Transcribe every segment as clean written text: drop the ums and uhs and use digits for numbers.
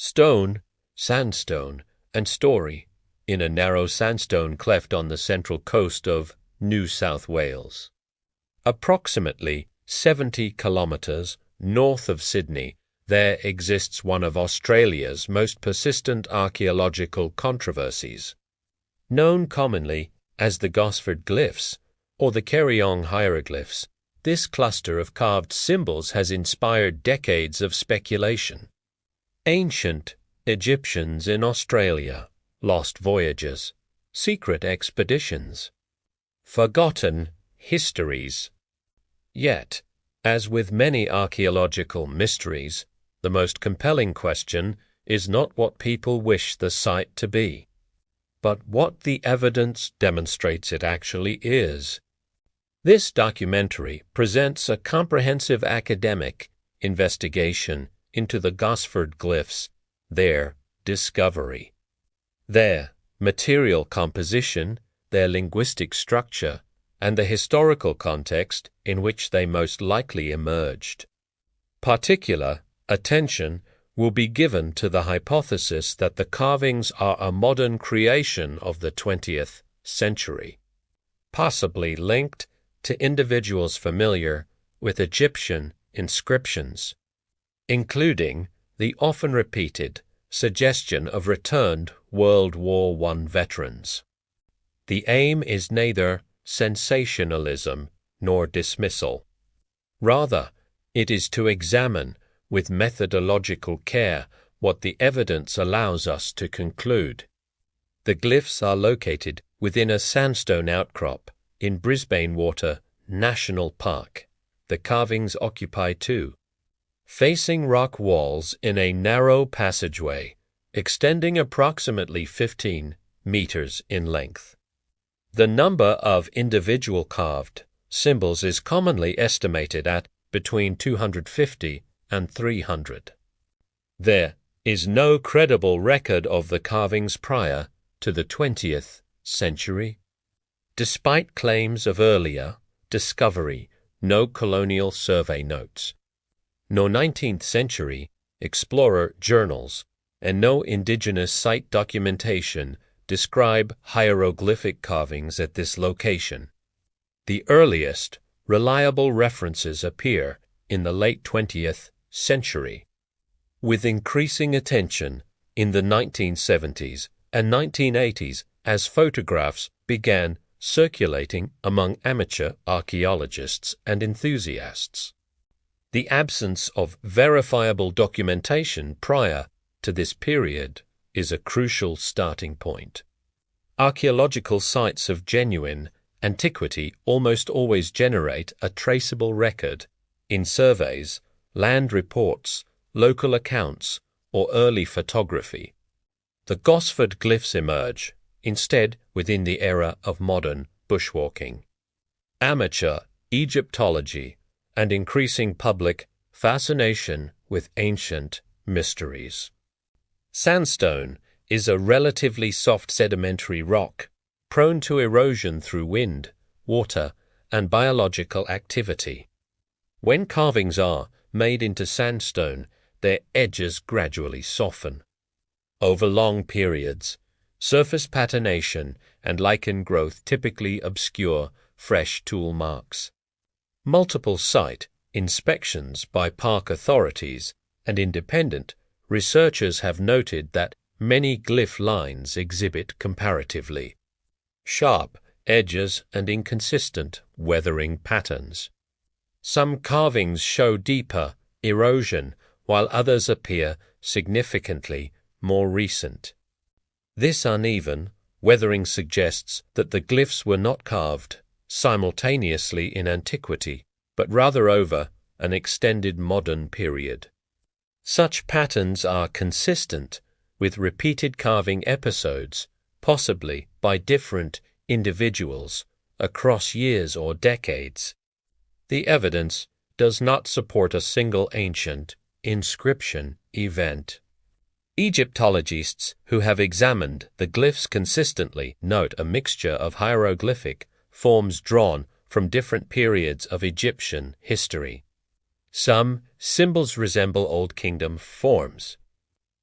Stone, sandstone, and story in a narrow sandstone cleft on the central coast of New South Wales. Approximately 70 kilometres north of Sydney, there exists one of Australia's most persistent archaeological controversies. Known commonly as the Gosford Glyphs or the Carryong hieroglyphs, this cluster of carved symbols has inspired decades of speculation. Ancient Egyptians in Australia, lost voyages, secret expeditions, forgotten histories. Yet, as with many archaeological mysteries, the most compelling question is not what people wish the site to be, but what the evidence demonstrates it actually is. This documentary presents a comprehensive academic investigation into the Gosford Glyphs, their discovery, their material composition, their linguistic structure, and the historical context in which they most likely emerged. Particular attention will be given to the hypothesis that the carvings are a modern creation of the 20th century, possibly linked to individuals familiar with Egyptian inscriptions, including the often repeated suggestion of returned World War I veterans. The aim is neither sensationalism nor dismissal. Rather, it is to examine with methodological care what the evidence allows us to conclude. The glyphs are located within a sandstone outcrop in Brisbane Water National Park. The carvings occupy two facing rock walls in a narrow passageway extending approximately 15 meters in length. The number of individual carved symbols is commonly estimated at between 250 and 300. There is no credible record of the carvings prior to the 20th century. Despite claims of earlier discovery, no colonial survey notes, no 19th century explorer journals, and no indigenous site documentation describe hieroglyphic carvings at this location. The earliest reliable references appear in the late 20th century, with increasing attention in the 1970s and 1980s as photographs began circulating among amateur archaeologists and enthusiasts. The absence of verifiable documentation prior to this period is a crucial starting point. Archaeological sites of genuine antiquity almost always generate a traceable record in surveys, land reports, local accounts, or early photography. The Gosford glyphs emerge, instead, within the era of modern bushwalking, amateur Egyptology, and increasing public fascination with ancient mysteries. Sandstone is a relatively soft sedimentary rock, prone to erosion through wind, water, and biological activity. When carvings are made into sandstone, their edges gradually soften. Over long periods, surface patination and lichen growth typically obscure fresh tool marks. Multiple site inspections by park authorities and independent researchers have noted that many glyph lines exhibit comparatively sharp edges and inconsistent weathering patterns. Some carvings show deeper erosion, while others appear significantly more recent. This uneven weathering suggests that the glyphs were not carved simultaneously in antiquity, but rather over an extended modern period. Such patterns are consistent with repeated carving episodes, possibly by different individuals across years or decades. The evidence does not support a single ancient inscription event. Egyptologists who have examined the glyphs consistently note a mixture of hieroglyphic forms drawn from different periods of Egyptian history. Some symbols resemble Old Kingdom forms,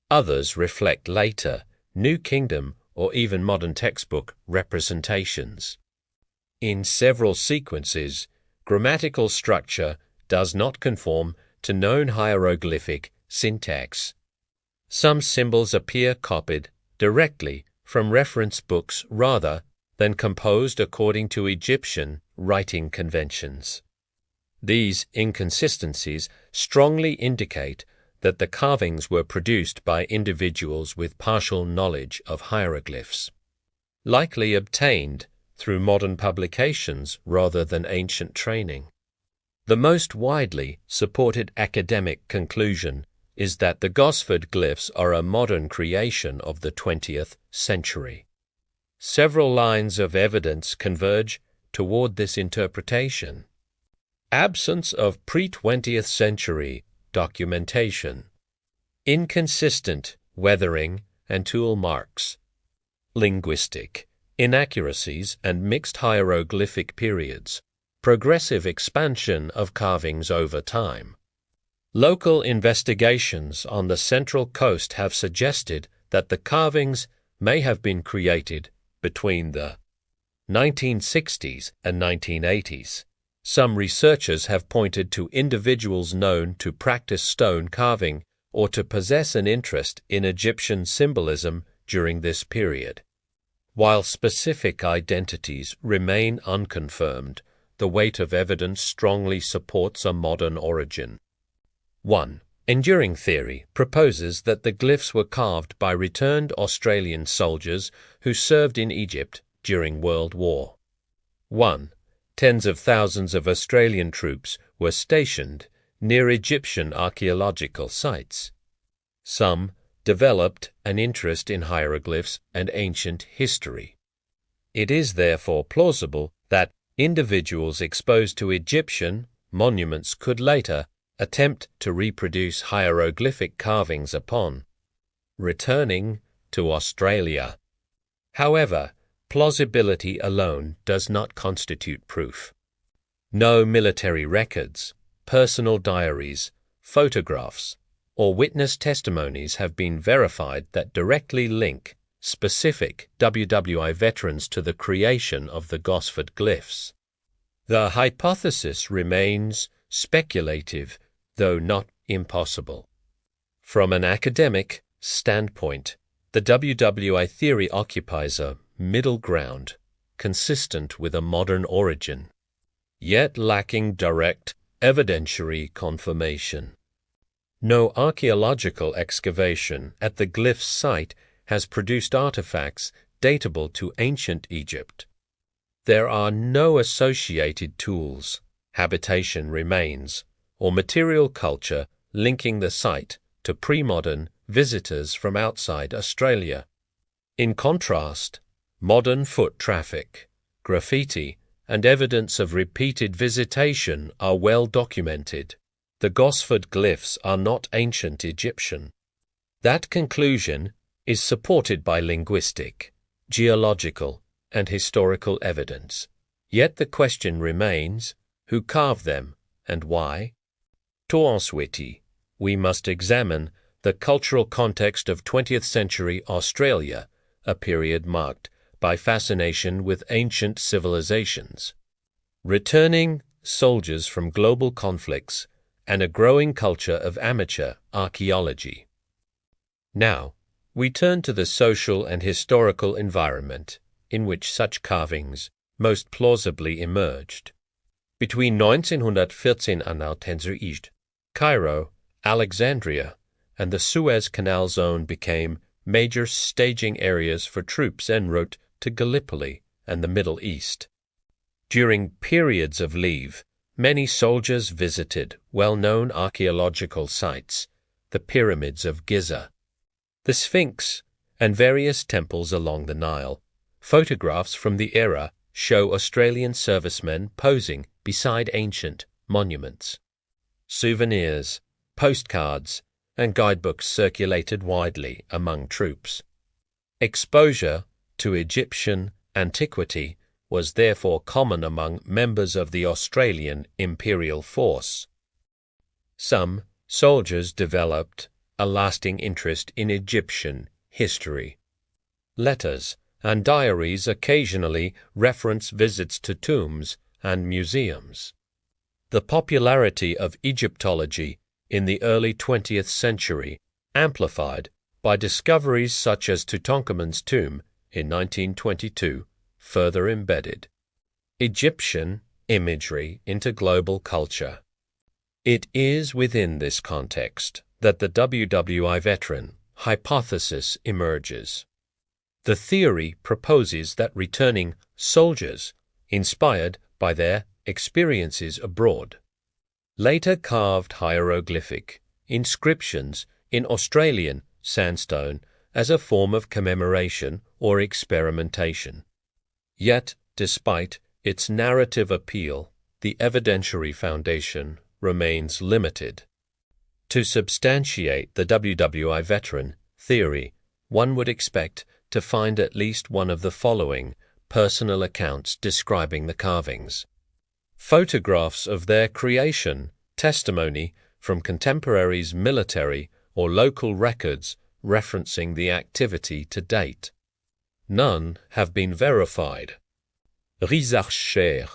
Others reflect later, New Kingdom or even modern textbook representations. In several sequences, grammatical structure does not conform to known hieroglyphic syntax. Some symbols appear copied directly from reference books rather than composed according to Egyptian writing conventions. These inconsistencies strongly indicate that the carvings were produced by individuals with partial knowledge of hieroglyphs, likely obtained through modern publications rather than ancient training. The most widely supported academic conclusion is that the Gosford glyphs are a modern creation of the 20th century. Several lines of evidence converge toward this interpretation. Absence of pre-20th century documentation. Inconsistent weathering and tool marks. Linguistic inaccuracies and mixed hieroglyphic periods. Progressive expansion of carvings over time. Local investigations on the Central Coast have suggested that the carvings may have been created between the 1960s and 1980s. Some researchers have pointed to individuals known to practice stone carving or to possess an interest in Egyptian symbolism during this period. While specific identities remain unconfirmed, the weight of evidence strongly supports a modern origin. 1. Enduring theory proposes that the glyphs were carved by returned Australian soldiers who served in Egypt during World War I. Tens of thousands of Australian troops were stationed near Egyptian archaeological sites. Some developed an interest in hieroglyphs and ancient history. It is therefore plausible that individuals exposed to Egyptian monuments could later attempt to reproduce hieroglyphic carvings upon returning to Australia. However, plausibility alone does not constitute proof. No military records, personal diaries, photographs, or witness testimonies have been verified that directly link specific WWI veterans to the creation of the Gosford glyphs. The hypothesis remains speculative, though not impossible. From an academic standpoint, the WWI theory occupies a middle ground, consistent with a modern origin, yet lacking direct evidentiary confirmation. No archaeological excavation at the glyphs site has produced artifacts datable to ancient Egypt. There are no associated tools, habitation remains, or material culture linking the site to pre-modern visitors from outside Australia. In contrast, modern foot traffic, graffiti, and evidence of repeated visitation are well documented. The Gosford glyphs are not ancient Egyptian. That conclusion is supported by linguistic, geological, and historical evidence. Yet the question remains, who carved them and why? To ensuite, we must examine the cultural context of 20th century Australia, a period marked by fascination with ancient civilizations, returning soldiers from global conflicts, and a growing culture of amateur archaeology. Now, we turn to the social and historical environment in which such carvings most plausibly emerged. Between 1914 and 1901, Cairo, Alexandria, and the Suez Canal zone became major staging areas for troops en route to Gallipoli and the Middle East. During periods of leave, many soldiers visited well-known archaeological sites, the pyramids of Giza, the Sphinx, and various temples along the Nile. Photographs from the era show Australian servicemen posing beside ancient monuments. Souvenirs, postcards, and guidebooks circulated widely among troops. Exposure to Egyptian antiquity was therefore common among members of the Australian Imperial Force. Some soldiers developed a lasting interest in Egyptian history. Letters and diaries occasionally reference visits to tombs and museums. The popularity of Egyptology in the early 20th century, amplified by discoveries such as Tutankhamun's tomb in 1922, further embedded Egyptian imagery into global culture. It is within this context that the WWI veteran hypothesis emerges. The theory proposes that returning soldiers, inspired by their experiences abroad, later carved hieroglyphic inscriptions in Australian sandstone as a form of commemoration or experimentation. Yet, despite its narrative appeal, the evidentiary foundation remains limited. To substantiate the WWI veteran theory, one would expect to find at least one of the following personal accounts describing the carvings: photographs of their creation, testimony from contemporaries, military or local records referencing the activity to date. None have been verified. Rechercher.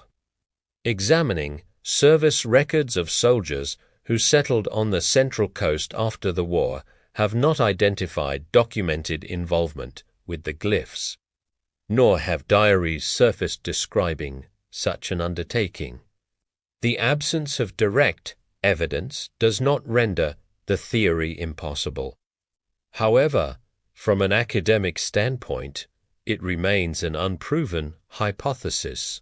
Examining service records of soldiers who settled on the Central Coast after the war have not identified documented involvement with the glyphs, nor have diaries surfaced describing such an undertaking. The absence of direct evidence does not render the theory impossible. However, from an academic standpoint, it remains an unproven hypothesis.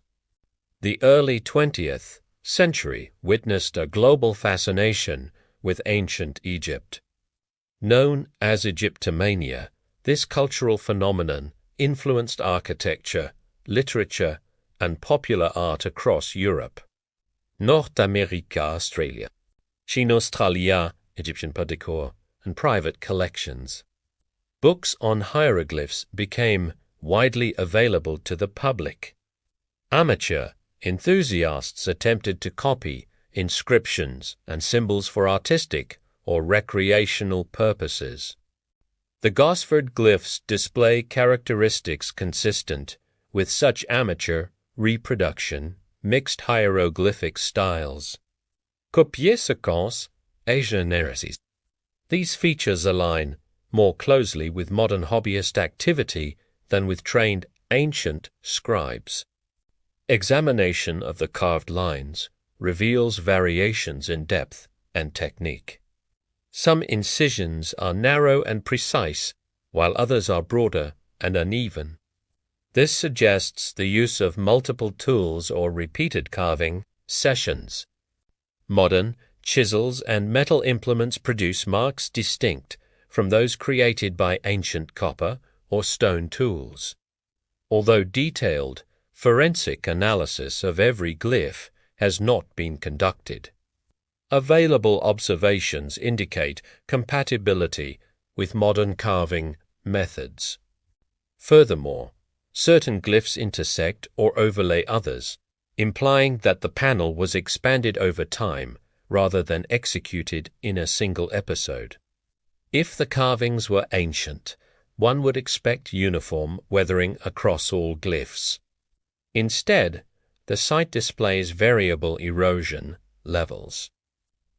The early 20th century witnessed a global fascination with ancient Egypt. Known as Egyptomania, this cultural phenomenon influenced architecture, literature, and popular art across Europe. North America, Australia, Chine Australia, Egyptian pot de décor, and private collections. Books on hieroglyphs became widely available to the public. Amateur enthusiasts attempted to copy inscriptions and symbols for artistic or recreational purposes. The Gosford glyphs display characteristics consistent with such amateur reproduction, mixed hieroglyphic styles. Copier séquence et généraliser. These features align more closely with modern hobbyist activity than with trained ancient scribes. Examination of the carved lines reveals variations in depth and technique. Some incisions are narrow and precise, while others are broader and uneven. This suggests the use of multiple tools or repeated carving sessions. Modern chisels and metal implements produce marks distinct from those created by ancient copper or stone tools. Although detailed forensic analysis of every glyph has not been conducted, available observations indicate compatibility with modern carving methods. Furthermore, certain glyphs intersect or overlay others, implying that the panel was expanded over time rather than executed in a single episode. If the carvings were ancient, one would expect uniform weathering across all glyphs. Instead, the site displays variable erosion levels.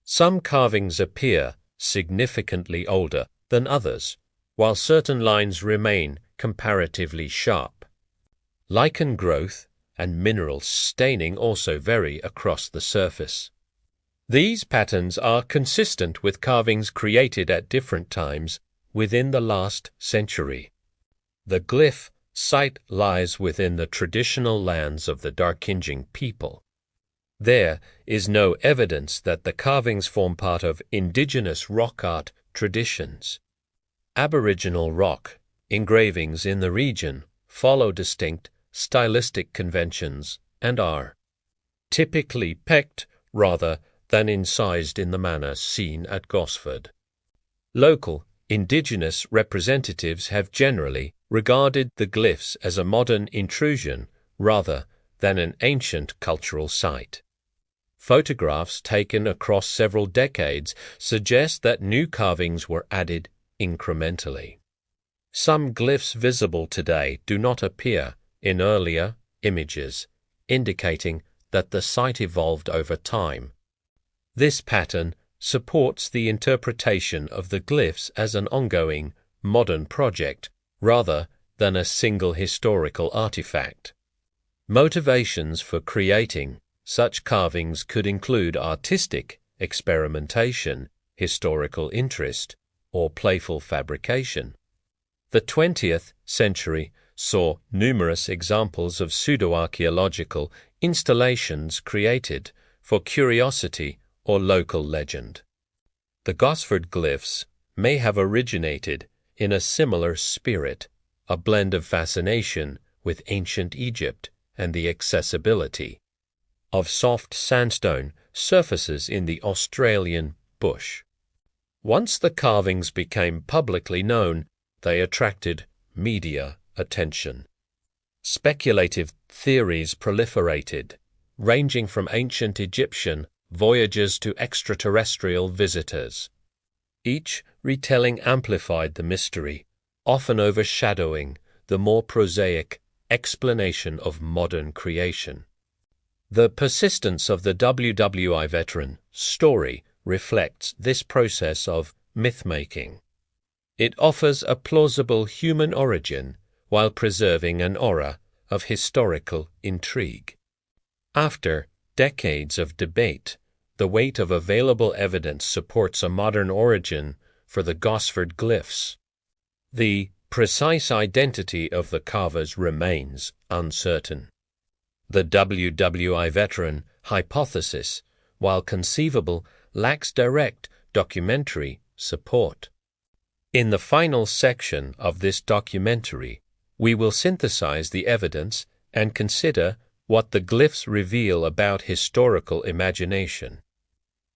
Some carvings appear significantly older than others, while certain lines remain comparatively sharp. Lichen growth and mineral staining also vary across the surface. These patterns are consistent with carvings created at different times within the last century. The glyph site lies within the traditional lands of the Darkinjing people. There is no evidence that the carvings form part of indigenous rock art traditions. Aboriginal rock engravings in the region follow distinct stylistic conventions and are typically pecked rather than incised in the manner seen at Gosford. Local indigenous representatives have generally regarded the glyphs as a modern intrusion rather than an ancient cultural site. Photographs taken across several decades suggest that new carvings were added incrementally. Some glyphs visible today do not appear in earlier images, indicating that the site evolved over time. This pattern supports the interpretation of the glyphs as an ongoing, modern project rather than a single historical artifact. Motivations for creating such carvings could include artistic experimentation, historical interest, or playful fabrication. The 20th century saw numerous examples of pseudo-archaeological installations created for curiosity or local legend. The Gosford glyphs may have originated in a similar spirit, a blend of fascination with ancient Egypt and the accessibility of soft sandstone surfaces in the Australian bush. Once the carvings became publicly known, they attracted media attention. Speculative theories proliferated, ranging from ancient Egyptian voyages to extraterrestrial visitors. Each retelling amplified the mystery, often overshadowing the more prosaic explanation of modern creation. The persistence of the WWI veteran story reflects this process of myth-making. It offers a plausible human origin while preserving an aura of historical intrigue. After decades of debate, the weight of available evidence supports a modern origin for the Gosford glyphs. The precise identity of the carvers remains uncertain. The WWI veteran hypothesis, while conceivable, lacks direct documentary support. In the final section of this documentary, we will synthesize the evidence and consider what the glyphs reveal about historical imagination,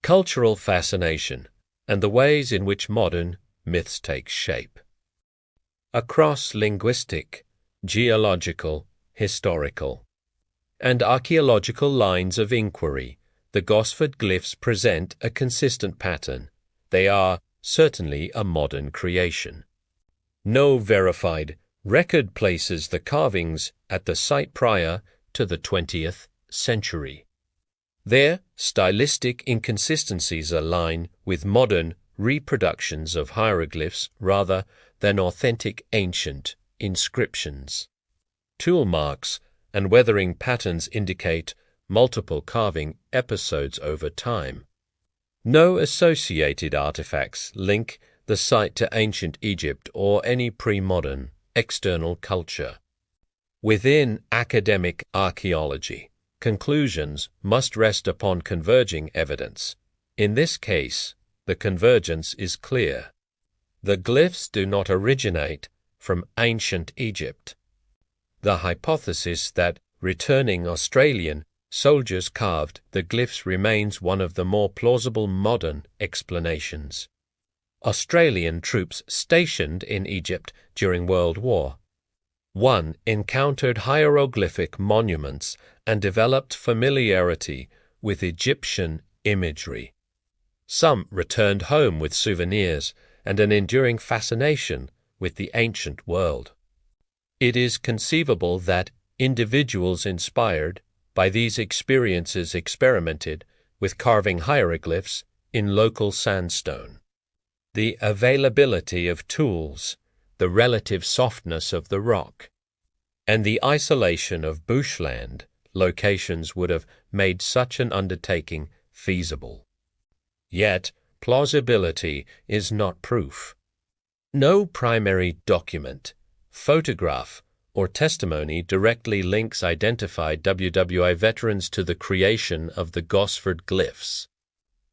cultural fascination, and the ways in which modern myths take shape. Across linguistic, geological, historical, and archaeological lines of inquiry, the Gosford glyphs present a consistent pattern. They are certainly a modern creation. No verified record places the carvings at the site prior to the 20th century. Their stylistic inconsistencies align with modern reproductions of hieroglyphs rather than authentic ancient inscriptions. Tool marks and weathering patterns indicate multiple carving episodes over time. No associated artifacts link the site to ancient Egypt or any pre-modern external culture. Within academic archaeology, conclusions must rest upon converging evidence. In this case, the convergence is clear. The glyphs do not originate from ancient Egypt. The hypothesis that returning Australian soldiers carved the glyphs remains one of the more plausible modern explanations. Australian troops stationed in Egypt during World War I encountered hieroglyphic monuments and developed familiarity with Egyptian imagery. Some returned home with souvenirs and an enduring fascination with the ancient world. It is conceivable that individuals inspired by these experiences experimented with carving hieroglyphs in local sandstone. The availability of tools, the relative softness of the rock, and the isolation of bushland locations would have made such an undertaking feasible. Yet, plausibility is not proof. No primary document, photograph, or testimony directly links identified WWI veterans to the creation of the Gosford glyphs.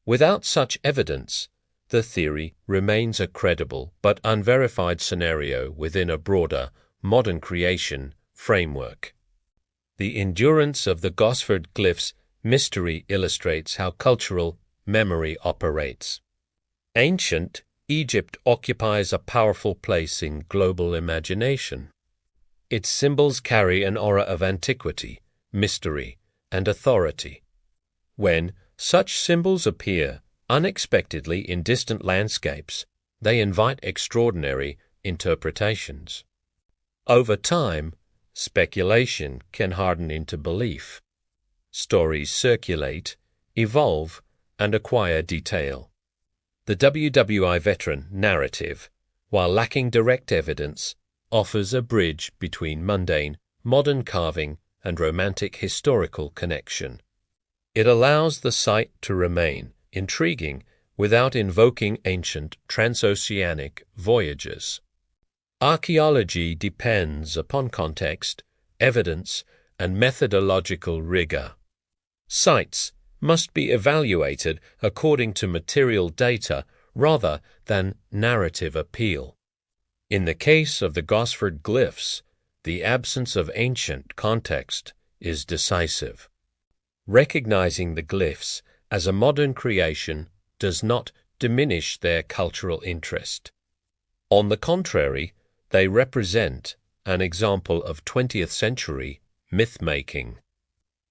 Without such evidence, the theory remains a credible but unverified scenario within a broader, modern creation framework. The endurance of the Gosford glyphs mystery illustrates how cultural memory operates. Ancient Egypt occupies a powerful place in global imagination. Its symbols carry an aura of antiquity, mystery, and authority. When such symbols appear unexpectedly in distant landscapes, they invite extraordinary interpretations. Over time, speculation can harden into belief. Stories circulate, evolve, and acquire detail. The WWI veteran narrative, while lacking direct evidence, offers a bridge between mundane, modern carving and romantic historical connection. It allows the site to remain intriguing without invoking ancient transoceanic voyages. Archaeology depends upon context, evidence, and methodological rigor. Sites must be evaluated according to material data rather than narrative appeal. In the case of the Gosford Glyphs, the absence of ancient context is decisive. Recognizing the glyphs as a modern creation does not diminish their cultural interest. On the contrary, they represent an example of 20th century myth-making.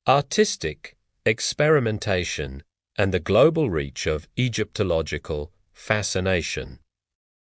Artistic experimentation and the global reach of Egyptological fascination.